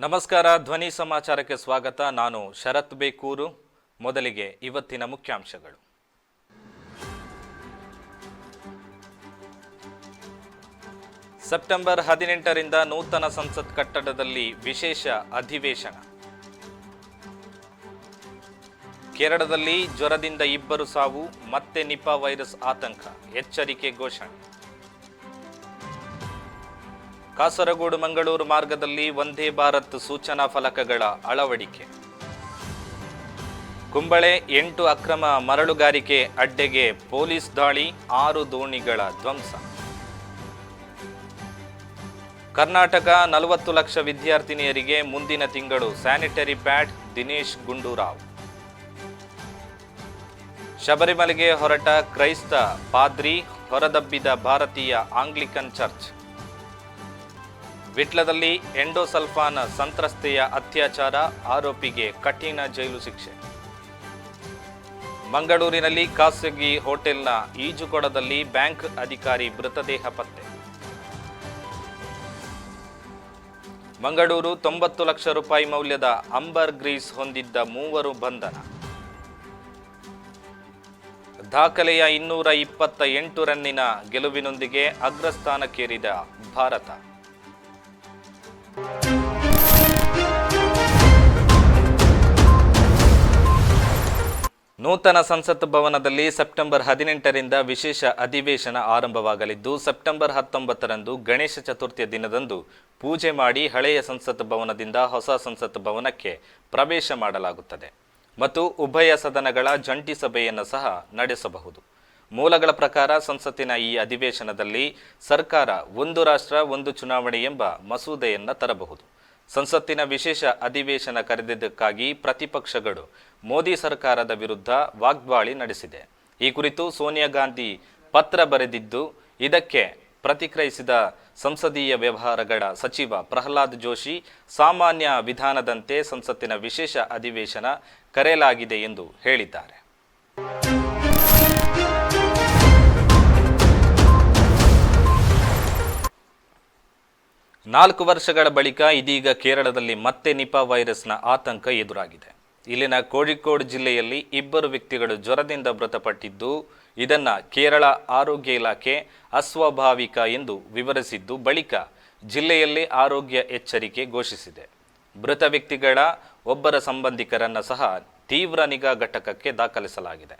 ನಮಸ್ಕಾರ, ಧ್ವನಿ ಸಮಾಚಾರಕ್ಕೆ ಸ್ವಾಗತ. ನಾನು ಶರತ್ ಬೇಕೂರು. ಮೊದಲಿಗೆ ಇವತ್ತಿನ ಮುಖ್ಯಾಂಶಗಳು. ಸೆಪ್ಟೆಂಬರ್ 18ರಿಂದ ನೂತನ ಸಂಸತ್ ಕಟ್ಟಡದಲ್ಲಿ ವಿಶೇಷ ಅಧಿವೇಶನ. ಕೇರಳದಲ್ಲಿ ಜ್ವರದಿಂದ 2 ಸಾವು, ಮತ್ತೆ ನಿಪಾ ವೈರಸ್ ಆತಂಕ, ಎಚ್ಚರಿಕೆ ಘೋಷಣೆ. ಕಾಸರಗೋಡು ಮಂಗಳೂರು ಮಾರ್ಗದಲ್ಲಿ ವಂದೇ ಭಾರತ್ ಸೂಚನಾ ಫಲಕಗಳ ಅಳವಡಿಕೆ. ಕುಂಬಳೆ 8 ಅಕ್ರಮ ಮರಳುಗಾರಿಕೆ ಅಡ್ಡೆಗೆ ಪೊಲೀಸ್ ದಾಳಿ, 6 ದೋಣಿಗಳ ಧ್ವಂಸ. ಕರ್ನಾಟಕ 40 ಲಕ್ಷ ವಿದ್ಯಾರ್ಥಿನಿಯರಿಗೆ ಮುಂದಿನ ತಿಂಗಳು ಸ್ಯಾನಿಟರಿ ಪ್ಯಾಡ್, ದಿನೇಶ್ ಗುಂಡೂರಾವ್. ಶಬರಿಮಲೆಗೆ ಹೊರಟ ಕ್ರೈಸ್ತ ಪಾದ್ರಿ ಹೊರದಬ್ಬಿದ ಭಾರತೀಯ ಆಂಗ್ಲಿಕನ್ ಚರ್ಚ್. ವಿಟ್ಲದಲ್ಲಿ ಎಂಡೋಸಲ್ಫಾನ್ ಸಂತ್ರಸ್ತೆಯ ಅತ್ಯಾಚಾರ, ಆರೋಪಿಗೆ ಕಠಿಣ ಜೈಲು ಶಿಕ್ಷೆ. ಮಂಗಳೂರಿನಲ್ಲಿ ಖಾಸಗಿ ಹೋಟೆಲ್ನ ಈಜುಕೊಳದಲ್ಲಿ ಬ್ಯಾಂಕ್ ಅಧಿಕಾರಿ ಮೃತದೇಹ ಪತ್ತೆ. ಮಂಗಳೂರು 90 ಲಕ್ಷ ರೂಪಾಯಿ ಮೌಲ್ಯದ ಅಂಬರ್ ಗ್ರೀಸ್ ಹೊಂದಿದ್ದ 3 ಬಂಧನ. ದಾಖಲೆಯ 228 ರನ್ನಿನ ಗೆಲುವಿನೊಂದಿಗೆ ಅಗ್ರಸ್ಥಾನಕ್ಕೇರಿದ ಭಾರತ. ನೂತನ ಸಂಸತ್ ಭವನದಲ್ಲಿ ಸೆಪ್ಟೆಂಬರ್ 18ರಿಂದ ವಿಶೇಷ ಅಧಿವೇಶನ ಆರಂಭವಾಗಲಿದ್ದು, ಸೆಪ್ಟೆಂಬರ್ 19ರಂದು ಗಣೇಶ ಚತುರ್ಥಿಯ ದಿನದಂದು ಪೂಜೆ ಮಾಡಿ ಹಳೆಯ ಸಂಸತ್ ಭವನದಿಂದ ಹೊಸ ಸಂಸತ್ ಭವನಕ್ಕೆ ಪ್ರವೇಶ ಮಾಡಲಾಗುತ್ತದೆ ಮತ್ತು ಉಭಯ ಸದನಗಳ ಜಂಟಿ ಸಭೆಯನ್ನು ಸಹ ನಡೆಸಬಹುದು. ಮೂಲಗಳ ಪ್ರಕಾರ ಸಂಸತ್ತಿನ ಈ ಅಧಿವೇಶನದಲ್ಲಿ ಸರ್ಕಾರ ಒಂದು ರಾಷ್ಟ್ರ ಒಂದು ಚುನಾವಣೆ ಎಂಬ ಮಸೂದೆಯನ್ನು ತರಬಹುದು. ಸಂಸತ್ತಿನ ವಿಶೇಷ ಅಧಿವೇಶನ ಕರೆದಿದ್ದಕ್ಕಾಗಿ ಪ್ರತಿಪಕ್ಷಗಳು ಮೋದಿ ಸರ್ಕಾರದ ವಿರುದ್ಧ ವಾಗ್ದಾಳಿ ನಡೆಸಿದೆ. ಈ ಕುರಿತು ಸೋನಿಯಾ ಗಾಂಧಿ ಪತ್ರ ಬರೆದಿದ್ದು, ಇದಕ್ಕೆ ಪ್ರತಿಕ್ರಿಯಿಸಿದ ಸಂಸದೀಯ ವ್ಯವಹಾರಗಳ ಸಚಿವ ಪ್ರಹ್ಲಾದ್ ಜೋಶಿ, ಸಾಮಾನ್ಯ ವಿಧಾನದಂತೆ ಸಂಸತ್ತಿನ ವಿಶೇಷ ಅಧಿವೇಶನ ಕರೆಯಲಾಗಿದೆ ಎಂದು ಹೇಳಿದ್ದಾರೆ. 4 ವರ್ಷಗಳ ಬಳಿಕ ಇದೀಗ ಕೇರಳದಲ್ಲಿ ಮತ್ತೆ ನಿಪಾ ವೈರಸ್ನ ಆತಂಕ ಎದುರಾಗಿದೆ. ಇಲ್ಲಿನ ಕೋಳಿಕೋಡ್ ಜಿಲ್ಲೆಯಲ್ಲಿ 2 ವ್ಯಕ್ತಿಗಳು ಜ್ವರದಿಂದ ಮೃತಪಟ್ಟಿದ್ದು, ಇದನ್ನು ಕೇರಳ ಆರೋಗ್ಯ ಇಲಾಖೆ ಅಸ್ವಾಭಾವಿಕ ಎಂದು ವಿವರಿಸಿದ್ದು, ಬಳಿಕ ಜಿಲ್ಲೆಯಲ್ಲಿ ಆರೋಗ್ಯ ಎಚ್ಚರಿಕೆ ಘೋಷಿಸಿದೆ. ಮೃತ ವ್ಯಕ್ತಿಗಳ ಒಬ್ಬರ ಸಂಬಂಧಿಕರನ್ನು ಸಹ ತೀವ್ರ ನಿಗಾ ಘಟಕಕ್ಕೆ ದಾಖಲಿಸಲಾಗಿದೆ.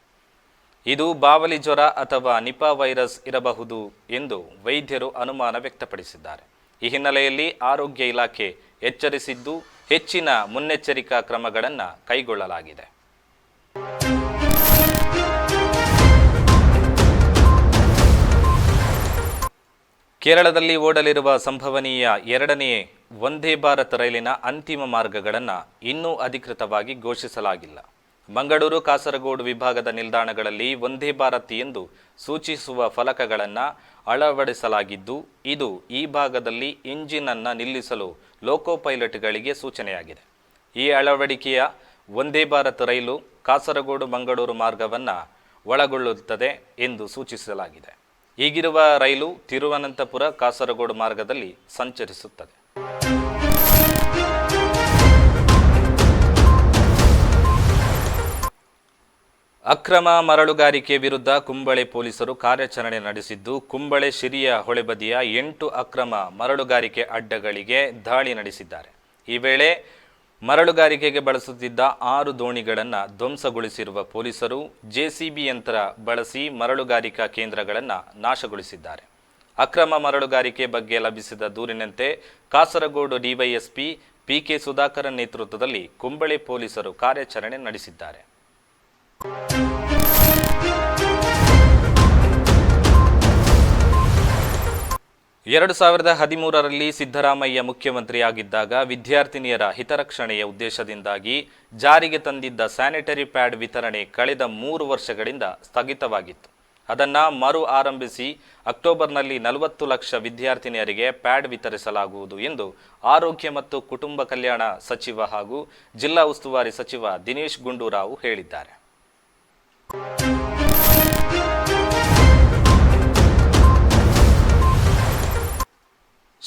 ಇದು ಬಾವಲಿ ಜ್ವರ ಅಥವಾ ನಿಪಾ ವೈರಸ್ ಇರಬಹುದು ಎಂದು ವೈದ್ಯರು ಅನುಮಾನ ವ್ಯಕ್ತಪಡಿಸಿದ್ದಾರೆ. ಈ ಹಿನ್ನೆಲೆಯಲ್ಲಿ ಆರೋಗ್ಯ ಇಲಾಖೆ ಎಚ್ಚರಿಸಿದ್ದು, ಹೆಚ್ಚಿನ ಮುನ್ನೆಚ್ಚರಿಕಾ ಕ್ರಮಗಳನ್ನು ಕೈಗೊಳ್ಳಲಾಗಿದೆ. ಕೇರಳದಲ್ಲಿ ಓಡಲಿರುವ ಸಂಭವನೀಯ 2ನೇ ವಂದೇ ಭಾರತ್ ರೈಲಿನ ಅಂತಿಮ ಮಾರ್ಗಗಳನ್ನು ಇನ್ನೂ ಅಧಿಕೃತವಾಗಿ ಘೋಷಿಸಲಾಗಿಲ್ಲ. ಮಂಗಳೂರು ಕಾಸರಗೋಡು ವಿಭಾಗದ ನಿಲ್ದಾಣಗಳಲ್ಲಿ ವಂದೇ ಭಾರತ್ ಎಂದು ಸೂಚಿಸುವ ಫಲಕಗಳನ್ನು ಅಳವಡಿಸಲಾಗಿದ್ದು, ಇದು ಈ ಭಾಗದಲ್ಲಿ ಇಂಜಿನ್ ಅನ್ನು ನಿಲ್ಲಿಸಲು ಲೋಕೋ ಪೈಲಟ್ಗಳಿಗೆ ಸೂಚನೆಯಾಗಿದೆ. ಈ ಅಳವಡಿಕೆಯ ವಂದೇ ಭಾರತ್ ರೈಲು ಕಾಸರಗೋಡು ಮಂಗಳೂರು ಮಾರ್ಗವನ್ನು ಒಳಗೊಳ್ಳುತ್ತದೆ ಎಂದು ಸೂಚಿಸಲಾಗಿದೆ. ಈಗಿರುವ ರೈಲು ತಿರುವನಂತಪುರ ಕಾಸರಗೋಡು ಮಾರ್ಗದಲ್ಲಿ ಸಂಚರಿಸುತ್ತದೆ. ಅಕ್ರಮ ಮರಳುಗಾರಿಕೆ ವಿರುದ್ಧ ಕುಂಬಳೆ ಪೊಲೀಸರು ಕಾರ್ಯಾಚರಣೆ ನಡೆಸಿದ್ದು, ಕುಂಬಳೆ ಶಿರಿಯ ಹೊಳೆಬದಿಯ 8 ಅಕ್ರಮ ಮರಳುಗಾರಿಕೆ ಅಡ್ಡಗಳಿಗೆ ದಾಳಿ ನಡೆಸಿದ್ದಾರೆ. ಈ ವೇಳೆ ಮರಳುಗಾರಿಕೆಗೆ ಬಳಸುತ್ತಿದ್ದ 6 ದೋಣಿಗಳನ್ನು ಧ್ವಂಸಗೊಳಿಸಿರುವ ಪೊಲೀಸರು ಜೆಸಿಬಿ ಯಂತ್ರ ಬಳಸಿ ಮರಳುಗಾರಿಕಾ ಕೇಂದ್ರಗಳನ್ನು ನಾಶಗೊಳಿಸಿದ್ದಾರೆ. ಅಕ್ರಮ ಮರಳುಗಾರಿಕೆ ಬಗ್ಗೆ ಲಭಿಸಿದ ದೂರಿನಂತೆ ಕಾಸರಗೋಡು ಡಿವೈಎಸ್ಪಿ ಪಿಕೆ ಸುಧಾಕರನ್ ನೇತೃತ್ವದಲ್ಲಿ ಕುಂಬಳೆ ಪೊಲೀಸರು ಕಾರ್ಯಾಚರಣೆ ನಡೆಸಿದ್ದಾರೆ. 2013ರಲ್ಲಿ ಸಿದ್ದರಾಮಯ್ಯ ಮುಖ್ಯಮಂತ್ರಿಯಾಗಿದ್ದಾಗ ವಿದ್ಯಾರ್ಥಿನಿಯರ ಹಿತರಕ್ಷಣೆಯ ಉದ್ದೇಶದಿಂದಾಗಿ ಜಾರಿಗೆ ತಂದಿದ್ದ ಸ್ಯಾನಿಟರಿ ಪ್ಯಾಡ್ ವಿತರಣೆ ಕಳೆದ 3 ವರ್ಷಗಳಿಂದ ಸ್ಥಗಿತವಾಗಿತ್ತು. ಅದನ್ನು ಮರು ಆರಂಭಿಸಿ ಅಕ್ಟೋಬರ್ನಲ್ಲಿ 40 ಲಕ್ಷ ವಿದ್ಯಾರ್ಥಿನಿಯರಿಗೆ ಪ್ಯಾಡ್ ವಿತರಿಸಲಾಗುವುದು ಎಂದು ಆರೋಗ್ಯ ಮತ್ತು ಕುಟುಂಬ ಕಲ್ಯಾಣ ಸಚಿವ ಹಾಗೂ ಜಿಲ್ಲಾ ಉಸ್ತುವಾರಿ ಸಚಿವ ದಿನೇಶ್ ಗುಂಡೂರಾವ್ ಹೇಳಿದ್ದಾರೆ.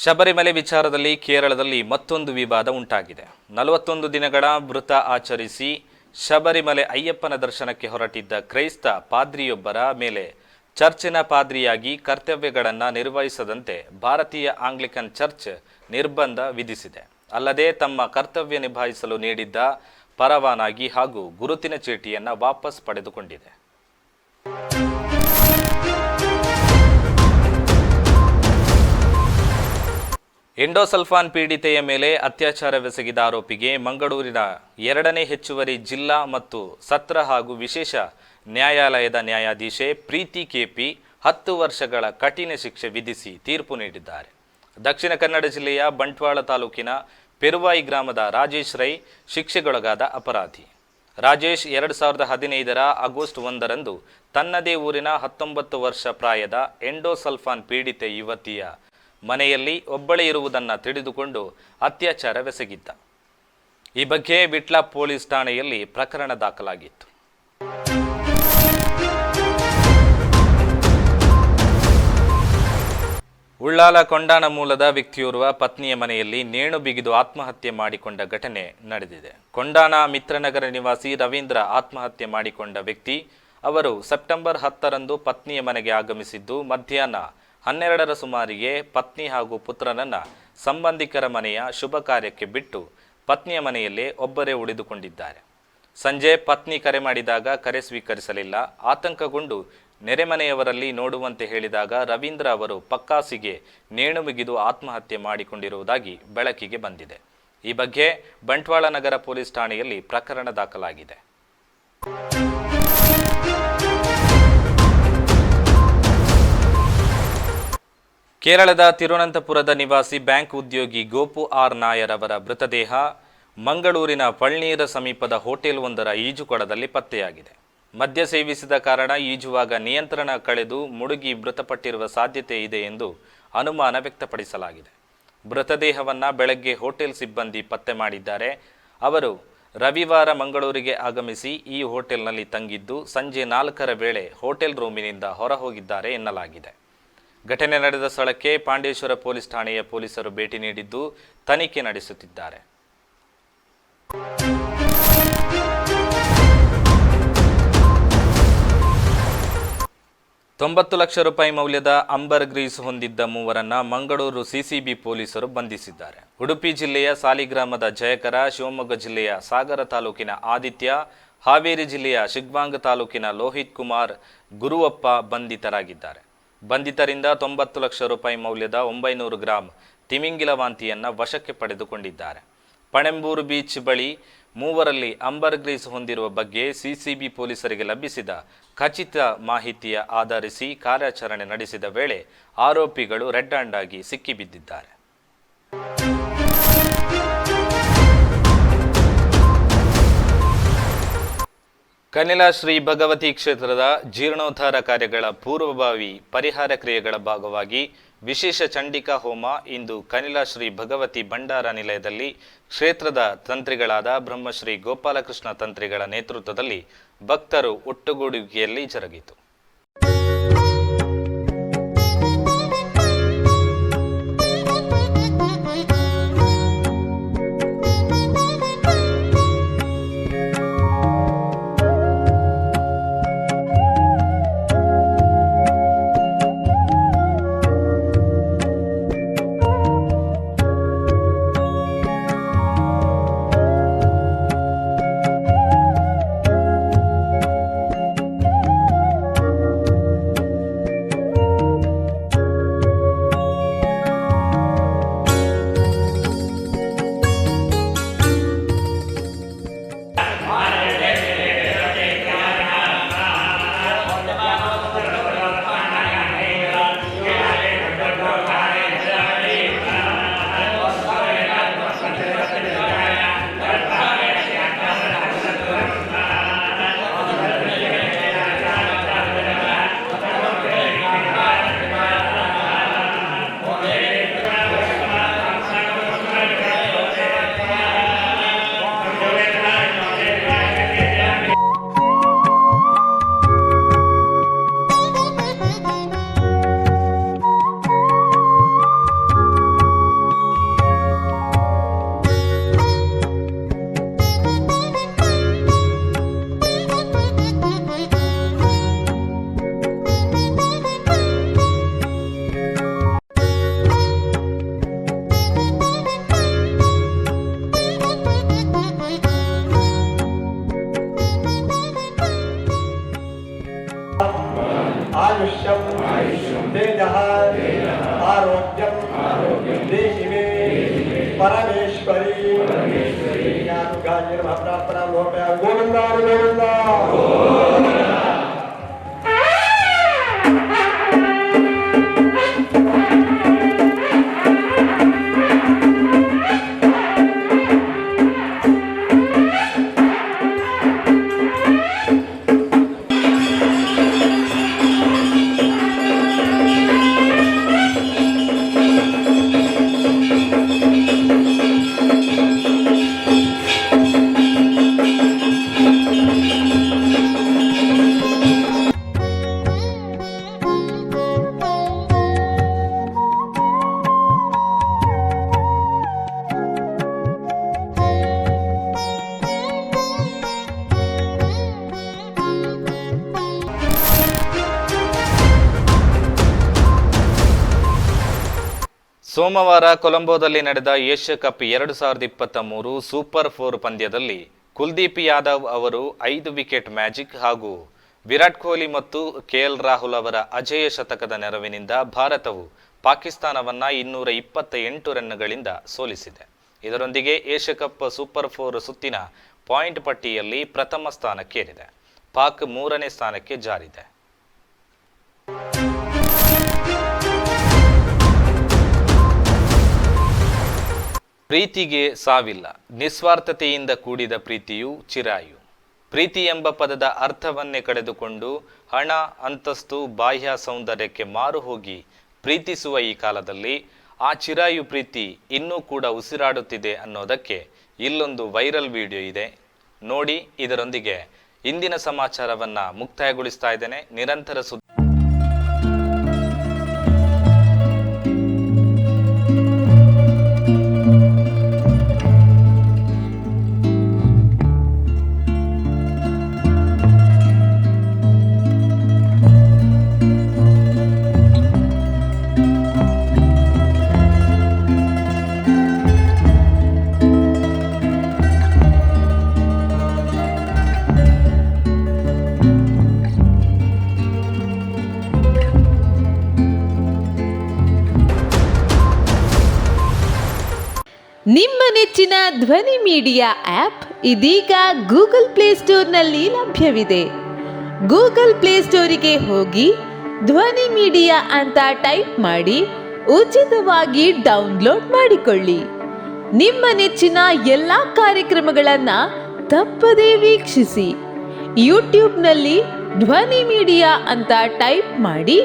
ಶಬರಿಮಲೆ ವಿಚಾರದಲ್ಲಿ ಕೇರಳದಲ್ಲಿ ಮತ್ತೊಂದು ವಿವಾದ ಉಂಟಾಗಿದೆ. 41 ದಿನಗಳ ವ್ರತ ಆಚರಿಸಿ ಶಬರಿಮಲೆ ಅಯ್ಯಪ್ಪನ ದರ್ಶನಕ್ಕೆ ಹೊರಟಿದ್ದ ಕ್ರೈಸ್ತ ಪಾದ್ರಿಯೊಬ್ಬರ ಮೇಲೆ ಚರ್ಚಿನ ಪಾದ್ರಿಯಾಗಿ ಕರ್ತವ್ಯಗಳನ್ನು ನಿರ್ವಹಿಸದಂತೆ ಭಾರತೀಯ ಆಂಗ್ಲಿಕನ್ ಚರ್ಚ್ ನಿರ್ಬಂಧ ವಿಧಿಸಿದೆ. ಅಲ್ಲದೆ ತಮ್ಮ ಕರ್ತವ್ಯ ನಿಭಾಯಿಸಲು ನೀಡಿದ್ದ ಪರವಾನಗಿ ಹಾಗೂ ಗುರುತಿನ ಚೀಟಿಯನ್ನು ವಾಪಸ್ ಪಡೆದುಕೊಂಡಿದೆ. ಎಂಡೋಸಲ್ಫಾನ್ ಪೀಡಿತೆಯ ಮೇಲೆ ಅತ್ಯಾಚಾರವೆಸಗಿದ ಆರೋಪಿಗೆ ಮಂಗಳೂರಿನ 2ನೇ ಹೆಚ್ಚುವರಿ ಜಿಲ್ಲಾ ಮತ್ತು ಸತ್ರ ಹಾಗೂ ವಿಶೇಷ ನ್ಯಾಯಾಲಯದ ನ್ಯಾಯಾಧೀಶೆ ಪ್ರೀತಿ ಕೆಪಿ 10 ವರ್ಷಗಳ ಕಠಿಣ ಶಿಕ್ಷೆ ವಿಧಿಸಿ ತೀರ್ಪು ನೀಡಿದ್ದಾರೆ. ದಕ್ಷಿಣ ಕನ್ನಡ ಜಿಲ್ಲೆಯ ಬಂಟ್ವಾಳ ತಾಲೂಕಿನ ಪೆರುವಾಯಿ ಗ್ರಾಮದ ರಾಜೇಶ್ ರೈ ಶಿಕ್ಷೆಗೊಳಗಾದ ಅಪರಾಧಿ. ರಾಜೇಶ್ 2015ರ ಆಗಸ್ಟ್ 1ರಂದು ತನ್ನದೇ ಊರಿನ 19 ವರ್ಷ ಪ್ರಾಯದ ಎಂಡೋಸಲ್ಫಾನ್ ಪೀಡಿತೆ ಯುವತಿಯ ಮನೆಯಲ್ಲಿ ಒಬ್ಬಳೇ ಇರುವುದನ್ನು ತಿಳಿದುಕೊಂಡು ಅತ್ಯಾಚಾರವೆಸಗಿದ್ದ. ಈ ಬಗ್ಗೆ ವಿಟ್ಲ ಪೊಲೀಸ್ ಠಾಣೆಯಲ್ಲಿ ಪ್ರಕರಣ ದಾಖಲಾಗಿತ್ತು. ಉಳ್ಳಾಲ ಕೊಂಡಾಣ ಮೂಲದ ವ್ಯಕ್ತಿಯೋರ್ವ ಪತ್ನಿಯ ಮನೆಯಲ್ಲಿ ನೇಣು ಬಿಗಿದು ಆತ್ಮಹತ್ಯೆ ಮಾಡಿಕೊಂಡ ಘಟನೆ ನಡೆದಿದೆ. ಕೊಂಡಾಣ ಮಿತ್ರನಗರ ನಿವಾಸಿ ರವೀಂದ್ರ ಆತ್ಮಹತ್ಯೆ ಮಾಡಿಕೊಂಡ ವ್ಯಕ್ತಿ. ಅವರು ಸೆಪ್ಟೆಂಬರ್ 10ರಂದು ಪತ್ನಿಯ ಮನೆಗೆ ಆಗಮಿಸಿದ್ದು ಮಧ್ಯಾಹ್ನ 12ರ ಸುಮಾರಿಗೆ ಪತ್ನಿ ಹಾಗೂ ಪುತ್ರನನ್ನ ಸಂಬಂಧಿಕರ ಮನೆಯ ಶುಭ ಕಾರ್ಯಕ್ಕೆ ಬಿಟ್ಟು ಪತ್ನಿಯ ಮನೆಯಲ್ಲೇ ಒಬ್ಬರೇ ಉಳಿದುಕೊಂಡಿದ್ದಾರೆ. ಸಂಜೆ ಪತ್ನಿ ಕರೆ ಮಾಡಿದಾಗ ಕರೆ ಸ್ವೀಕರಿಸಲಿಲ್ಲ. ಆತಂಕಗೊಂಡು ನೆರೆಮನೆಯವರಲ್ಲಿ ನೋಡುವಂತೆ ಹೇಳಿದಾಗ ರವೀಂದ್ರ ಅವರು ಪಕ್ಕಾಸಿಗೆ ನೇಣು ಬಿಗಿದು ಆತ್ಮಹತ್ಯೆ ಮಾಡಿಕೊಂಡಿರುವುದಾಗಿ ಬೆಳಕಿಗೆ ಬಂದಿದೆ. ಈ ಬಗ್ಗೆ ಬಂಟ್ವಾಳ ನಗರ ಪೊಲೀಸ್ ಠಾಣೆಯಲ್ಲಿ ಪ್ರಕರಣ ದಾಖಲಾಗಿದೆ. ಕೇರಳದ ತಿರುವನಂತಪುರದ ನಿವಾಸಿ ಬ್ಯಾಂಕ್ ಉದ್ಯೋಗಿ ಗೋಪು ಆರ್ ನಾಯರ್ ಅವರ ಮೃತದೇಹ ಮಂಗಳೂರಿನ ಪಳ್ನೀರ ಸಮೀಪದ ಹೋಟೆಲ್ ಒಂದರ ಈಜುಕೊಳದಲ್ಲಿ ಪತ್ತೆಯಾಗಿದೆ. ಮದ್ಯ ಸೇವಿಸಿದ ಕಾರಣ ಈಜುವಾಗ ನಿಯಂತ್ರಣ ಕಳೆದು ಮುಳುಗಿ ಮೃತಪಟ್ಟಿರುವ ಸಾಧ್ಯತೆ ಇದೆ ಎಂದು ಅನುಮಾನ ವ್ಯಕ್ತಪಡಿಸಲಾಗಿದೆ. ಮೃತದೇಹವನ್ನು ಬೆಳಗ್ಗೆ ಹೋಟೆಲ್ ಸಿಬ್ಬಂದಿ ಪತ್ತೆ ಮಾಡಿದ್ದಾರೆ. ಅವರು ರವಿವಾರ ಮಂಗಳೂರಿಗೆ ಆಗಮಿಸಿ ಈ ಹೋಟೆಲ್ನಲ್ಲಿ ತಂಗಿದ್ದು ಸಂಜೆ 4ರ ವೇಳೆ ಹೋಟೆಲ್ ರೂಮಿನಿಂದ ಹೊರಹೋಗಿದ್ದಾರೆ ಎನ್ನಲಾಗಿದೆ. ಘಟನೆ ನಡೆದ ಸ್ಥಳಕ್ಕೆ ಪಾಂಡೇಶ್ವರ ಪೊಲೀಸ್ ಠಾಣೆಯ ಪೊಲೀಸರು ಭೇಟಿ ನೀಡಿದ್ದು ತನಿಖೆ ನಡೆಸುತ್ತಿದ್ದಾರೆ. ₹90 ಲಕ್ಷ ಮೌಲ್ಯದ ಅಂಬರ್ ಗ್ರೀಸ್ ಹೊಂದಿದ್ದ ಮೂವರನ್ನ ಮಂಗಳೂರು ಸಿಸಿಬಿ ಪೊಲೀಸರು ಬಂಧಿಸಿದ್ದಾರೆ. ಉಡುಪಿ ಜಿಲ್ಲೆಯ ಸಾಲಿಗ್ರಾಮದ ಜಯಕರ, ಶಿವಮೊಗ್ಗ ಜಿಲ್ಲೆಯ ಸಾಗರ ತಾಲೂಕಿನ ಆದಿತ್ಯ, ಹಾವೇರಿ ಜಿಲ್ಲೆಯ ಶಿಗ್ವಾಂಗ್ ತಾಲೂಕಿನ ಲೋಹಿತ್ ಕುಮಾರ್, ಗುರುವಪ್ಪ ಬಂಧಿತರಾಗಿದ್ದಾರೆ. ಬಂಧಿತರಿಂದ ₹90 ಲಕ್ಷ ಮೌಲ್ಯದ 900 ಗ್ರಾಂ ತಿಮಿಂಗಿಲ ವಾಂತಿಯನ್ನು ವಶಕ್ಕೆ ಪಡೆದುಕೊಂಡಿದ್ದಾರೆ. ಪಣೆಂಬೂರು ಬೀಚ್ ಬಳಿ ಮೂವರಲ್ಲಿ ಅಂಬರ್ ಗ್ರೀಸ್ ಹೊಂದಿರುವ ಬಗ್ಗೆ ಸಿಸಿಬಿ ಪೊಲೀಸರಿಗೆ ಲಭಿಸಿದ ಖಚಿತ ಮಾಹಿತಿಯ ಆಧರಿಸಿ ಕಾರ್ಯಾಚರಣೆ ನಡೆಸಿದ ವೇಳೆ ಆರೋಪಿಗಳು ರೆಡ್ ಹ್ಯಾಂಡ್ ಆಗಿ ಸಿಕ್ಕಿಬಿದ್ದಿದ್ದಾರೆ. ಕನಿಲ ಶ್ರೀ ಭಗವತಿ ಕ್ಷೇತ್ರದ ಜೀರ್ಣೋದ್ಧಾರ ಕಾರ್ಯಗಳ ಪೂರ್ವಭಾವಿ ಪರಿಹಾರ ಕ್ರಿಯೆಗಳ ಭಾಗವಾಗಿ ವಿಶೇಷ ಚಂಡಿಕಾ ಹೋಮ ಇಂದು ಕನಿಲ ಶ್ರೀ ಭಗವತಿ ಭಂಡಾರ ನಿಲಯದಲ್ಲಿ ಕ್ಷೇತ್ರದ ತಂತ್ರಿಗಳಾದ ಬ್ರಹ್ಮಶ್ರೀ ಗೋಪಾಲಕೃಷ್ಣ ತಂತ್ರಿಗಳ ನೇತೃತ್ವದಲ್ಲಿ ಭಕ್ತರು ಒಟ್ಟುಗೂಡುವಿಕೆಯಲ್ಲಿ ಜರುಗಿತು. तेजः आरोग्यं देहि मे परमेश्वरी प्रार्थना गोविंद गोविंद। ಸೋಮವಾರ ಕೊಲಂಬೋದಲ್ಲಿ ನಡೆದ ಏಷ್ಯಾ ಕಪ್ 2023 ಸೂಪರ್ 4 ಪಂದ್ಯದಲ್ಲಿ ಕುಲ್ದೀಪ್ ಯಾದವ್ ಅವರು 5 ವಿಕೆಟ್ ಮ್ಯಾಜಿಕ್ ಹಾಗೂ ವಿರಾಟ್ ಕೊಹ್ಲಿ ಮತ್ತು ಕೆಎಲ್ ರಾಹುಲ್ ಅವರ ಅಜೇಯ ಶತಕದ ನೆರವಿನಿಂದ ಭಾರತವು ಪಾಕಿಸ್ತಾನವನ್ನು 228 ರನ್ಗಳಿಂದ ಸೋಲಿಸಿದೆ. ಇದರೊಂದಿಗೆ ಏಷ್ಯಾ ಕಪ್ ಸೂಪರ್ 4 ಸುತ್ತಿನ ಪಾಯಿಂಟ್ ಪಟ್ಟಿಯಲ್ಲಿ ಪ್ರಥಮ ಸ್ಥಾನಕ್ಕೇರಿದೆ. ಪಾಕ್ 3ನೇ ಸ್ಥಾನಕ್ಕೆ ಜಾರಿದೆ. ಪ್ರೀತಿಗೆ ಸಾವಿಲ್ಲ. ನಿಸ್ವಾರ್ಥತೆಯಿಂದ ಕೂಡಿದ ಪ್ರೀತಿಯು ಚಿರಾಯು. ಪ್ರೀತಿ ಎಂಬ ಪದದ ಅರ್ಥವನ್ನೇ ಕಳೆದುಕೊಂಡು ಹಣ, ಅಂತಸ್ತು, ಬಾಹ್ಯ ಸೌಂದರ್ಯಕ್ಕೆ ಮಾರು ಹೋಗಿ ಪ್ರೀತಿಸುವ ಈ ಕಾಲದಲ್ಲಿ ಆ ಚಿರಾಯು ಪ್ರೀತಿ ಇನ್ನೂ ಕೂಡ ಉಸಿರಾಡುತ್ತಿದೆ ಅನ್ನೋದಕ್ಕೆ ಇಲ್ಲೊಂದು ವೈರಲ್ ವಿಡಿಯೋ ಇದೆ ನೋಡಿ. ಇದರೊಂದಿಗೆ ಇಂದಿನ ಸಮಾಚಾರವನ್ನು ಮುಕ್ತಾಯಗೊಳಿಸ್ತಾ ಇದ್ದೇನೆ. ನಿರಂತರ ನಿಮ್ಮ ನೆಚ್ಚಿನ ಧ್ವನಿ ಮೀಡಿಯಾ ಆ್ಯಪ್ ಇದೀಗ ಗೂಗಲ್ ಪ್ಲೇಸ್ಟೋರ್ನಲ್ಲಿ ಲಭ್ಯವಿದೆ. ಗೂಗಲ್ ಪ್ಲೇಸ್ಟೋರಿಗೆ ಹೋಗಿ ಧ್ವನಿ ಮೀಡಿಯಾ ಅಂತ ಟೈಪ್ ಮಾಡಿ ಉಚಿತವಾಗಿ ಡೌನ್ಲೋಡ್ ಮಾಡಿಕೊಳ್ಳಿ. ನಿಮ್ಮ ನೆಚ್ಚಿನ ಎಲ್ಲ ಕಾರ್ಯಕ್ರಮಗಳನ್ನು ತಪ್ಪದೇ ವೀಕ್ಷಿಸಿ. ಯೂಟ್ಯೂಬ್ನಲ್ಲಿ ಧ್ವನಿ ಮೀಡಿಯಾ ಅಂತ ಟೈಪ್ ಮಾಡಿ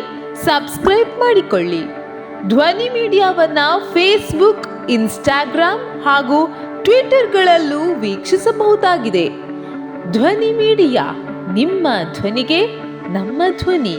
ಸಬ್ಸ್ಕ್ರೈಬ್ ಮಾಡಿಕೊಳ್ಳಿ. ಧ್ವನಿ ಮೀಡಿಯಾವನ್ನು ಫೇಸ್ಬುಕ್, ಇನ್ಸ್ಟಾಗ್ರಾಮ್ ಹಾಗೂ ಟ್ವಿಟರ್ಗಳಲ್ಲೂ ವೀಕ್ಷಿಸಬಹುದಾಗಿದೆ. ಧ್ವನಿ ಮೀಡಿಯಾ, ನಿಮ್ಮ ಧ್ವನಿಗೆ ನಮ್ಮ ಧ್ವನಿ.